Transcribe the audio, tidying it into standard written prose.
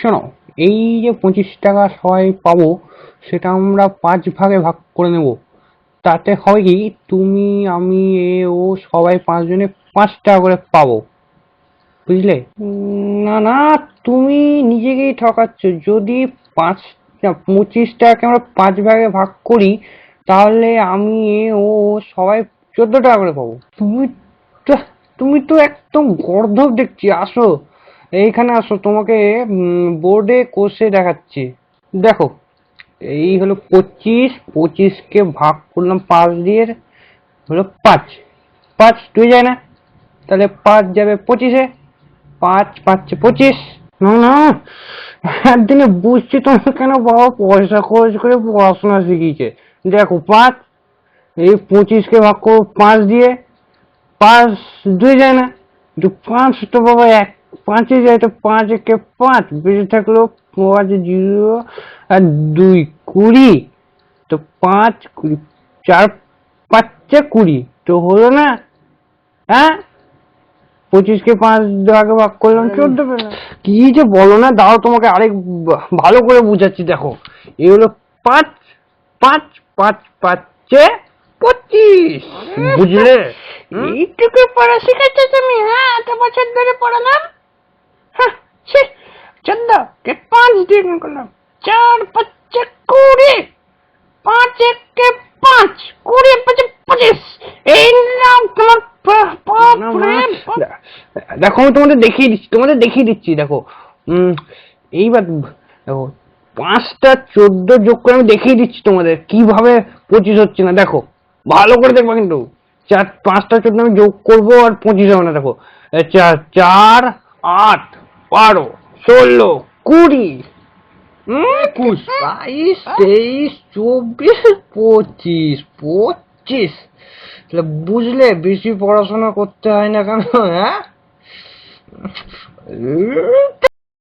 শোনো, এই যে 25 টাকা সবাই পাবো, সেটা আমরা 5 ভাগে ভাগ করে নেব। তাতে হয় কি, তুমি আমি এ ও সবাই 5 জনে 5 টাকা করে পাবো, বুঝলে? না না, তুমি নিজেকেই ঠকাচ্ছ। যদি পাঁচ 25 টাকাকে আমরা 5 ভাগে ভাগ করি, তাহলে আমি এ ও সবাই 14 টাকা করে পাবো। তুমি তো একদম গর্দভ দেখছি। আসো, এইখানে আসো, তোমাকে বোর্ডে কষে দেখাচ্ছি। দেখো, এই হলো 25, 25কে ভাগ করলাম 5 দিয়ে, হলো 5। 5 2 যায় না, তাহলে 5 যাবে 25-এ। 5 5 25। না না, একদিনে বুঝছি তোমার কেন বাবা পয়সা খরচ করে পড়াশোনা শিখিয়েছে। দেখো, 5, এই 25কে ভাগ করবো 5 দিয়ে, 5 2 যায় না, 5 তো বাবা 5-এ যায়, তো 5 একে 5 বেঁচে থাকলো 5 0 আর 2 20। তো 5 20, 4 5 20, তো হলো না? হ্যাঁ, 25কে 5 ভাগে ভাগ করলাম 14 পেলাম। কি যে বলো না, দাও তোমাকে আরেক ভালো করে বুঝাচ্ছি। দেখো, এই হলো 5, 5 5 5 25, বুঝলে? এইটুকু পড়া শিখেছো তুমি? হ্যাঁ, এত বছর ধরে পড়ালাম। হ্যাঁ, ছি। 14কে 5 দিয়ে গুণ করলাম, 4 5 20, 5 1 5, 20 5 25। এই নাও তোমার না না, দেখো আমি তোমাদের দেখিয়ে দিচ্ছি। দেখো, এইবার দেখো, 5টা 14 যোগ করে আমি দেখিয়ে দিচ্ছি তোমাদের কিভাবে 25 হচ্ছে না। দেখো, ভালো করে দেখবা কিন্তু। 5টা 14 আমি যোগ করবো আর 25 হবে না। দেখো, 4 4 8 12 16 20 21 22 23 24 25 25। তাহলে বুঝলে, বেশি পড়াশোনা করতে হয় না কেন, হ্যাঁ?